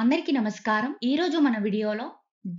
అందరికీ నమస్కారం. ఈరోజు మన వీడియోలో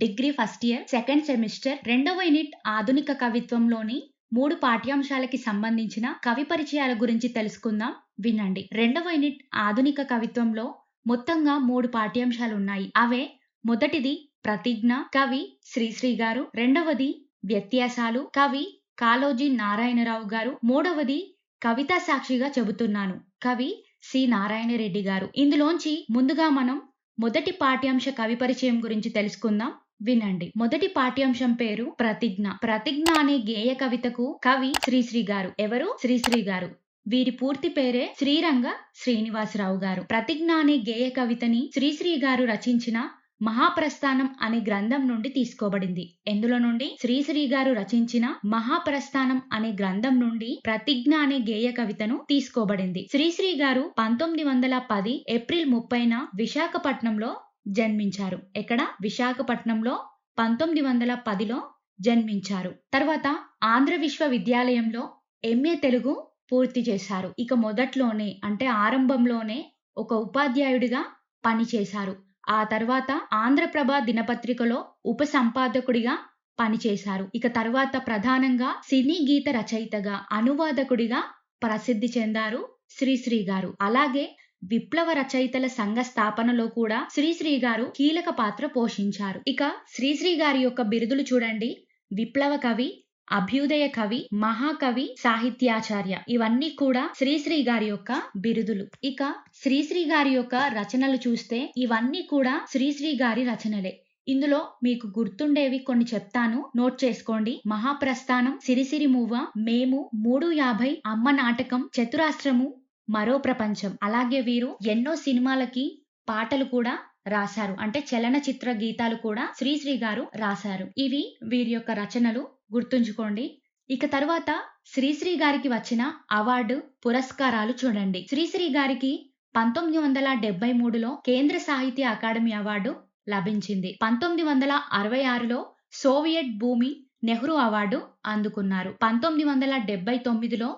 degree first year second semester రెండవ యూనిట్ ఆధునిక కవిత్వంలోని 3 పాఠ్యాంశాలకి సంబంధించిన కవి పరిచయాల గురించి తెలుసుకుందాం. వినండి. రెండవ యూనిట్ ఆధునిక కవిత్వంలో మొత్తంగా 3 పాఠ్యాంశాలు ఉన్నాయి. అవే మొదటిది ప్రతిజ్ఞ, కవి శ్రీశ్రీ గారు. రెండవది వ్యత్యాసాలు, కవి కాళోజీ నారాయణరావు గారు. మూడవది కవితా సాక్షిగా చెబుతున్నాను, కవి సి నారాయణ రెడ్డి గారు. ఇందులోంచి ముందుగా మనం మొదటి పాఠ్యాంశ కవి పరిచయం గురించి తెలుసుకుందాం. వినండి. మొదటి పాఠ్యాంశం పేరు ప్రతిజ్ఞ. ప్రతిజ్ఞ అనే గేయ కవితకు కవి శ్రీశ్రీ గారు. ఎవరు? శ్రీశ్రీ గారు. వీరి పూర్తి పేరే శ్రీరంగ శ్రీనివాసరావు గారు. ప్రతిజ్ఞ అనే గేయ కవితని శ్రీశ్రీ గారు రచించిన మహాప్రస్థానం అనే గ్రంథం నుండి తీసుకోబడింది. ఎందులో నుండి? శ్రీశ్రీ గారు రచించిన మహాప్రస్థానం అనే గ్రంథం నుండి ప్రతిజ్ఞ అనే గేయ కవితను తీసుకోబడింది. శ్రీశ్రీ గారు 1910 ఏప్రిల్ 30న విశాఖపట్నంలో జన్మించారు. ఎక్కడ? విశాఖపట్నంలో 1910లో జన్మించారు. తర్వాత ఆంధ్ర విశ్వవిద్యాలయంలో ఎంఏ తెలుగు పూర్తి చేశారు. ఇక మొదట్లోనే అంటే ఆరంభంలోనే ఒక ఉపాధ్యాయుడిగా పనిచేశారు. ఆ తర్వాత ఆంధ్రప్రభ దినపత్రికలో ఉప సంపాదకుడిగా పనిచేశారు. ఇక తర్వాత ప్రధానంగా సినీ గీత రచయితగా, అనువాదకుడిగా ప్రసిద్ధి చెందారు శ్రీశ్రీ గారు. అలాగే విప్లవ రచయితల సంఘ స్థాపనలో కూడా శ్రీశ్రీ గారు కీలక పాత్ర పోషించారు. ఇక శ్రీశ్రీ గారి యొక్క బిరుదులు చూడండి. విప్లవ కవి, అభ్యుదయ కవి, మహాకవి, సాహిత్యాచార్య. ఇవన్నీ కూడా శ్రీశ్రీ గారి యొక్క బిరుదులు. ఇక శ్రీశ్రీ గారి యొక్క రచనలు చూస్తే ఇవన్నీ కూడా శ్రీశ్రీ గారి రచనలే. ఇందులో మీకు గుర్తుండేవి కొన్ని చెప్తాను, నోట్ చేసుకోండి. మహాప్రస్థానం, సిరిసిరి మూవ, మేము, 350, అమ్మ నాటకం, చతురాస్త్రము, మరో ప్రపంచం. అలాగే వీరు ఎన్నో సినిమాలకి పాటలు కూడా రాశారు. అంటే చలనచిత్ర గీతాలు కూడా శ్రీశ్రీ గారు రాశారు. ఇవి వీరి యొక్క రచనలు, గుర్తుంచుకోండి. ఇక తర్వాత శ్రీశ్రీ గారికి వచ్చిన అవార్డు, పురస్కారాలు చూడండి. శ్రీశ్రీ గారికి 1973లో కేంద్ర సాహిత్య అకాడమీ అవార్డు లభించింది. 1966లో సోవియట్ భూమి నెహ్రూ అవార్డు అందుకున్నారు. 1979లో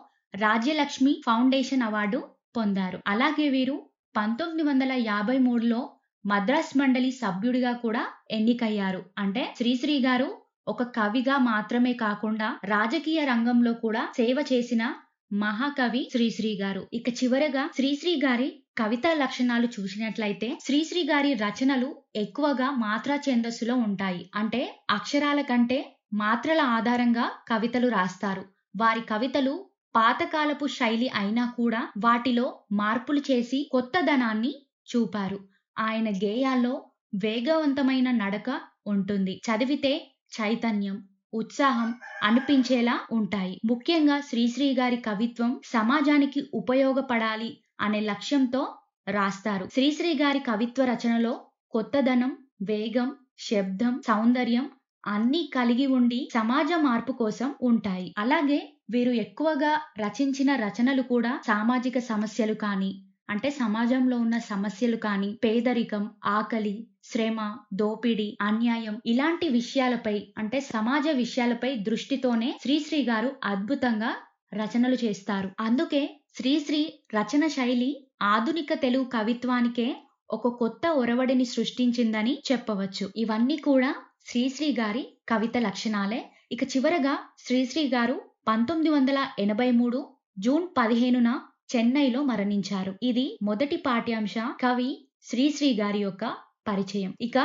రాజ్యలక్ష్మి ఫౌండేషన్ అవార్డు పొందారు. అలాగే వీరు 1953లో మద్రాస్ మండలి సభ్యుడిగా కూడా ఎన్నికయ్యారు. అంటే శ్రీశ్రీ గారు ఒక కవిగా మాత్రమే కాకుండా రాజకీయ రంగంలో కూడా సేవ చేసిన మహాకవి శ్రీశ్రీ గారు. ఇక చివరగా శ్రీశ్రీ గారి కవితా లక్షణాలు చూసినట్లయితే శ్రీశ్రీ గారి రచనలు ఎక్కువగా మాత్రా ఛందస్సులో ఉంటాయి. అంటే అక్షరాల కంటే మాత్రల ఆధారంగా కవితలు రాస్తారు. వారి కవితలు పాతకాలపు శైలి అయినా కూడా వాటిలో మార్పులు చేసి కొత్తదనాన్ని చూపారు. ఆయన గేయాల్లో వేగవంతమైన నడక ఉంటుంది. చదివితే చైతన్యం, ఉత్సాహం అనిపించేలా ఉంటాయి. ముఖ్యంగా శ్రీశ్రీ గారి కవిత్వం సమాజానికి ఉపయోగపడాలి అనే లక్ష్యంతో రాస్తారు. శ్రీశ్రీ గారి కవిత్వ రచనలో కొత్తదనం, వేగం, శబ్దం, సౌందర్యం అన్నీ కలిగి ఉండి సమాజ మార్పు కోసం ఉంటాయి. అలాగే వీరు ఎక్కువగా రచించిన రచనలు కూడా సామాజిక సమస్యలు కానీ, అంటే సమాజంలో ఉన్న సమస్యలు కానీ, పేదరికం, ఆకలి, శ్రమ, దోపిడీ, అన్యాయం ఇలాంటి విషయాలపై, అంటే సమాజ విషయాలపై దృష్టితోనే శ్రీశ్రీ గారు అద్భుతంగా రచనలు చేస్తారు. అందుకే శ్రీశ్రీ రచన శైలి ఆధునిక తెలుగు కవిత్వానికే ఒక కొత్త ఒరవడిని సృష్టించిందని చెప్పవచ్చు. ఇవన్నీ కూడా శ్రీశ్రీ గారి కవిత లక్షణాలే. ఇక చివరగా శ్రీశ్రీ గారు 1983 జూన్ 15న చెన్నైలో మరణించారు. ఇది మొదటి పాఠ్యాంశ కవి శ్రీశ్రీ గారి యొక్క పరిచయం. ఇక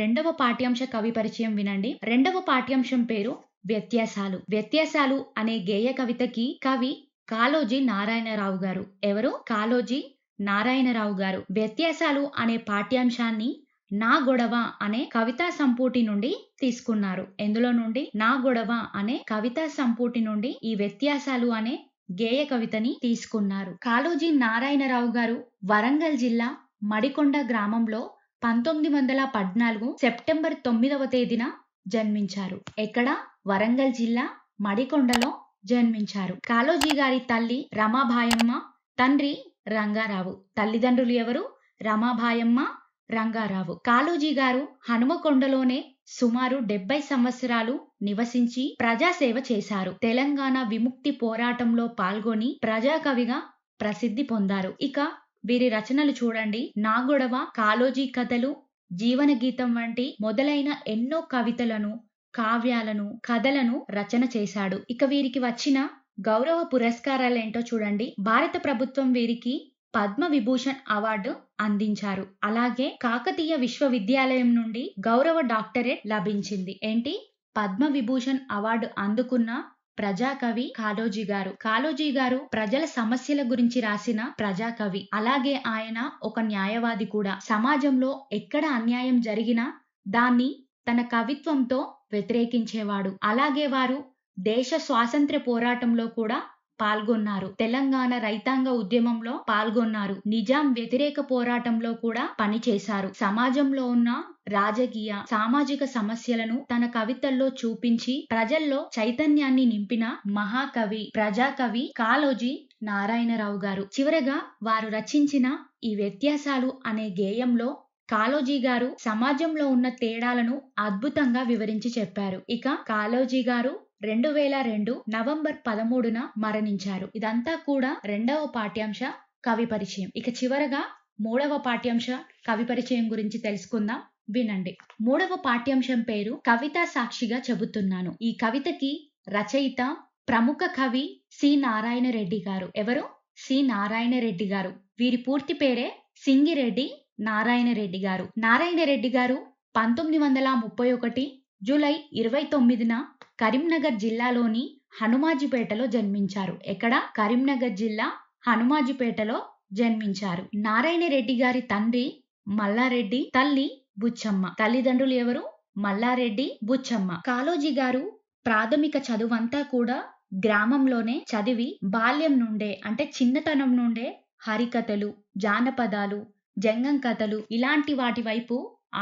రెండవ పాఠ్యాంశ కవి పరిచయం వినండి. రెండవ పాఠ్యాంశం పేరు వ్యత్యాసాలు. వ్యత్యాసాలు అనే గేయ కవితకి కవి కాళోజీ నారాయణరావు గారు. ఎవరు? కాళోజీ నారాయణరావు గారు. వ్యత్యాసాలు అనే పాఠ్యాంశాన్ని నా గొడవ అనే కవితా సంపుటి నుండి తీసుకున్నారు. ఎందులో నుండి? నా గొడవ అనే కవితా సంపుటి నుండి ఈ వ్యత్యాసాలు అనే గేయ కవితని తీసుకున్నారు. కాళోజీ నారాయణరావు గారు వరంగల్ జిల్లా మడికొండ గ్రామంలో 1914 సెప్టెంబర్ 9వ తేదీన జన్మించారు. ఎక్కడ? వరంగల్ జిల్లా మడికొండలో జన్మించారు. కాళోజీ గారి తల్లి రమాబాయమ్మ, తండ్రి రంగారావు. తల్లిదండ్రులు ఎవరు? రమాబాయమ్మ, రంగారావు. కాళోజీ గారు హనుమకొండలోనే సుమారు 70 సంవత్సరాలు నివసించి ప్రజాసేవ చేశారు. తెలంగాణ విముక్తి పోరాటంలో పాల్గొని ప్రజాకవిగా ప్రసిద్ధి పొందారు. ఇక వీరి రచనలు చూడండి. నా గొడవ, కాళోజీ కథలు, జీవన గీతం వంటి మొదలైన ఎన్నో కవితలను, కావ్యాలను, కథలను రచన చేశాడు. ఇక వీరికి వచ్చిన గౌరవ పురస్కారాలేంటో చూడండి. భారత ప్రభుత్వం వీరికి పద్మ విభూషణ్ అవార్డు అందించారు. అలాగే కాకతీయ విశ్వవిద్యాలయం నుండి గౌరవ డాక్టరేట్ లభించింది. ఏంటి? పద్మ విభూషణ్ అవార్డు అందుకున్న ప్రజాకవి కాళోజీ గారు. కాళోజీ గారు ప్రజల సమస్యల గురించి రాసిన ప్రజాకవి. అలాగే ఆయన ఒక న్యాయవాది కూడా. సమాజంలో ఎక్కడ అన్యాయం జరిగినా దాన్ని తన కవిత్వంతో వ్యతిరేకించేవాడు. అలాగే వారు దేశ స్వాతంత్ర్య పోరాటంలో కూడా పాల్గొన్నారు. తెలంగాణ రైతాంగ ఉద్యమంలో పాల్గొన్నారు. నిజాం వ్యతిరేక పోరాటంలో కూడా పనిచేశారు. సమాజంలో ఉన్న రాజకీయ, సామాజిక సమస్యలను తన కవితల్లో చూపించి ప్రజల్లో చైతన్యాన్ని నింపిన మహాకవి, ప్రజాకవి కాళోజీ నారాయణరావు గారు. చివరగా వారు రచించిన ఈ వ్యత్యాసాలు అనే గేయంలో కాళోజీ గారు సమాజంలో ఉన్న తేడాలను అద్భుతంగా వివరించి చెప్పారు. ఇక కాళోజీ గారు 2002 నవంబర్ 13న మరణించారు. ఇదంతా కూడా రెండవ పాఠ్యాంశ కవి పరిచయం. ఇక చివరగా మూడవ పాఠ్యాంశ కవి పరిచయం గురించి తెలుసుకుందాం. వినండి. మూడవ పాఠ్యాంశం పేరు కవితా సాక్షిగా చెబుతున్నాను. ఈ కవితకి రచయిత ప్రముఖ కవి సి నారాయణ రెడ్డి గారు. ఎవరు? సి నారాయణ రెడ్డి గారు. వీరి పూర్తి పేరే సింగిరెడ్డి నారాయణ రెడ్డి గారు. నారాయణ రెడ్డి గారు 1931 జూలై 29న కరీంనగర్ జిల్లాలోని హనుమాజిపేటలో జన్మించారు. ఎక్కడ? కరీంనగర్ జిల్లా హనుమాజిపేటలో జన్మించారు. నారాయణ రెడ్డి గారి తండ్రి మల్లారెడ్డి, తల్లి బుచ్చమ్మ. తల్లిదండ్రులు ఎవరు? మల్లారెడ్డి, బుచ్చమ్మ. కాళోజీ గారు ప్రాథమిక చదువంతా కూడా గ్రామంలోనే చదివి బాల్యం నుండే అంటే చిన్నతనం నుండే హరికథలు, జానపదాలు, జంగం కథలు ఇలాంటి వాటి వైపు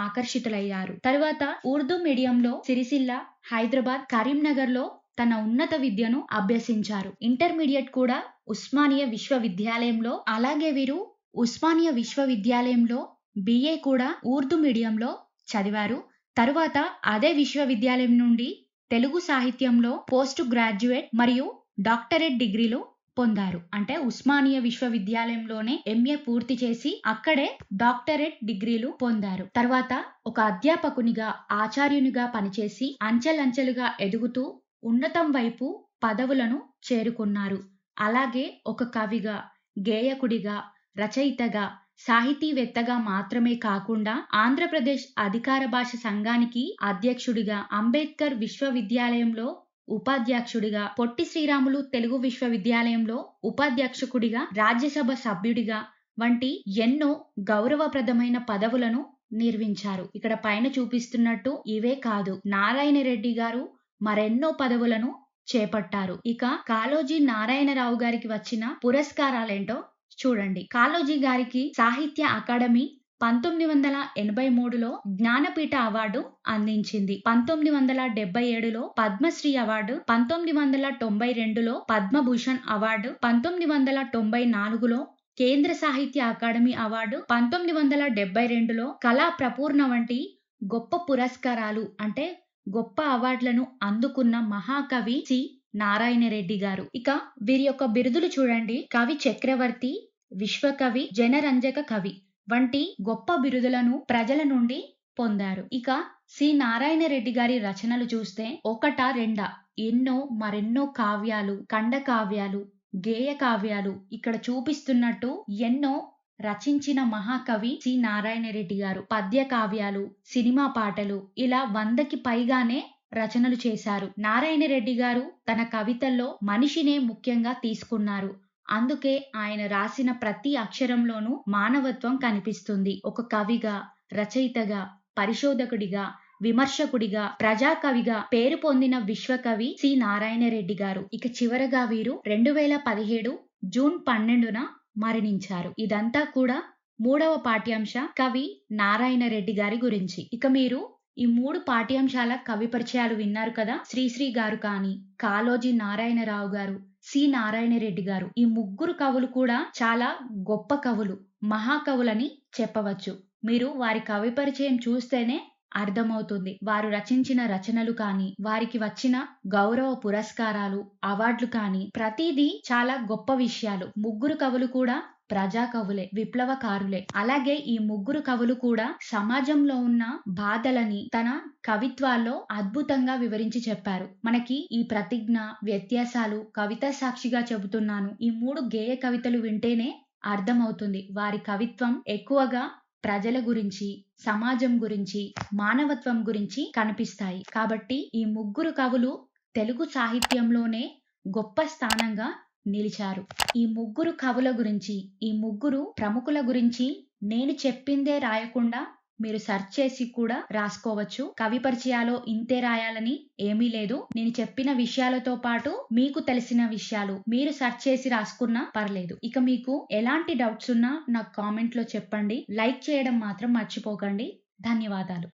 ఆకర్షితులయ్యారు. తర్వాత ఉర్దూ మీడియంలో సిరిసిల్ల, హైదరాబాద్, కరీంనగర్లో తన ఉన్నత విద్యను అభ్యసించారు. ఇంటర్మీడియట్ కూడా ఉస్మానియా విశ్వవిద్యాలయంలో, అలాగే వీరు ఉస్మానియా విశ్వవిద్యాలయంలో BA కూడా ఉర్దూ మీడియంలో చదివారు. తరువాత అదే విశ్వవిద్యాలయం నుండి తెలుగు సాహిత్యంలో పోస్ట్ గ్రాడ్యుయేట్ మరియు డాక్టరేట్ డిగ్రీలు పొందారు. అంటే ఉస్మానియా విశ్వవిద్యాలయంలోనే MA పూర్తి చేసి అక్కడే డాక్టరేట్ డిగ్రీలు పొందారు. తర్వాత ఒక అధ్యాపకునిగా, ఆచార్యునిగా పనిచేసి అంచెలంచెలుగా ఎదుగుతూ ఉన్నతం వైపు పదవులను చేరుకున్నారు. అలాగే ఒక కవిగా, గేయకుడిగా, రచయితగా, సాహితీవేత్తగా మాత్రమే కాకుండా ఆంధ్రప్రదేశ్ అధికార భాష సంఘానికి అధ్యక్షుడిగా, అంబేద్కర్ విశ్వవిద్యాలయంలో ఉపాధ్యక్షుడిగా, పొట్టి శ్రీరాములు తెలుగు విశ్వవిద్యాలయంలో ఉపాధ్యక్షుడిగా, రాజ్యసభ సభ్యుడిగా వంటి ఎన్నో గౌరవప్రదమైన పదవులను నిర్వహించారు. ఇక్కడ పైన చూపిస్తున్నట్టు ఇవే కాదు, నారాయణ రెడ్డి గారు మరెన్నో పదవులను చేపట్టారు. ఇక కాళోజీ నారాయణరావు గారికి వచ్చిన పురస్కారాలేంటో చూడండి. కాళోజీ గారికి సాహిత్య అకాడమీ 1983లో జ్ఞానపీఠ అవార్డు అందించింది. 1977లో పద్మశ్రీ అవార్డు, 1992లో పద్మభూషణ్ అవార్డు, 1994లో కేంద్ర సాహిత్య అకాడమీ అవార్డు, 1972లో కళా ప్రపూర్ణ వంటి గొప్ప పురస్కారాలు అంటే గొప్ప అవార్డులను అందుకున్న మహాకవి సి నారాయణ రెడ్డి గారు. ఇక వీరి యొక్క బిరుదులు చూడండి. కవి చక్రవర్తి, విశ్వకవి, జనరంజక కవి వంటి గొప్ప బిరుదులను ప్రజల నుండి పొందారు. ఇక సి నారాయణ రెడ్డి గారి రచనలు చూస్తే ఒకటా రెండా ఎన్నో మరెన్నో కావ్యాలు, ఖండ కావ్యాలు, గేయ కావ్యాలు ఇక్కడ చూపిస్తున్నట్టు ఎన్నో రచించిన మహాకవి సి నారాయణ రెడ్డి గారు. పద్య కావ్యాలు, సినిమా పాటలు ఇలా 100కి పైగానే రచనలు చేశారు. నారాయణ రెడ్డి గారు తన కవితల్లో మనిషినే ముఖ్యంగా తీసుకున్నారు. అందుకే ఆయన రాసిన ప్రతి అక్షరంలోనూ మానవత్వం కనిపిస్తుంది. ఒక కవిగా, రచయితగా, పరిశోధకుడిగా, విమర్శకుడిగా, ప్రజాకవిగా పేరు పొందిన విశ్వకవి సి నారాయణ రెడ్డి గారు. ఇక చివరగా వీరు 2017 జూన్ 12న మరణించారు. ఇదంతా కూడా మూడవ పాఠ్యాంశ కవి నారాయణ రెడ్డి గారి గురించి. ఇక మీరు ఈ 3 పాఠ్యాంశాల కవి పరిచయాలు విన్నారు కదా. శ్రీశ్రీ గారు కానీ, కాళోజీ నారాయణరావు గారు, సి నారాయణ రెడ్డి గారు, ఈ ముగ్గురు కవులు కూడా చాలా గొప్ప కవులు, మహాకవులని చెప్పవచ్చు. మీరు వారి కవి పరిచయం చూస్తేనే అర్థమవుతుంది. వారు రచించిన రచనలు కానీ, వారికి వచ్చిన గౌరవ పురస్కారాలు, అవార్డులు కానీ ప్రతిదీ చాలా గొప్ప విషయాలు. ముగ్గురు కవులు కూడా ప్రజా కవులే, విప్లవకారులే. అలాగే ఈ ముగ్గురు కవులు కూడా సమాజంలో ఉన్న బాధలని తన కవిత్వాల్లో అద్భుతంగా వివరించి చెప్పారు. మనకి ఈ ప్రతిజ్ఞ, వ్యత్యాసాలు, కవితా సాక్షిగా చెబుతున్నాను ఈ 3 గేయ కవితలు వింటేనే అర్థమవుతుంది. వారి కవిత్వం ఎక్కువగా ప్రజల గురించి, సమాజం గురించి, మానవత్వం గురించి కనిపిస్తాయి. కాబట్టి ఈ ముగ్గురు కవులు తెలుగు సాహిత్యంలోనే గొప్ప స్థానంగా నిలిచారు. ఈ ముగ్గురు కవుల గురించి, ఈ ముగ్గురు ప్రముఖుల గురించి నేను చెప్పిందే రాయకుండా మీరు సెర్చ్ చేసి కూడా రాసుకోవచ్చు. కవి పరిచయాలో ఇంతే రాయాలని ఏమీ లేదు. నేను చెప్పిన విషయాలతో పాటు మీకు తెలిసిన విషయాలు మీరు సెర్చ్ చేసి రాసుకున్నా పర్లేదు. ఇక మీకు ఎలాంటి డౌట్స్ ఉన్నా నాకు కామెంట్ లో చెప్పండి. లైక్ చేయడం మాత్రం మర్చిపోకండి. ధన్యవాదాలు.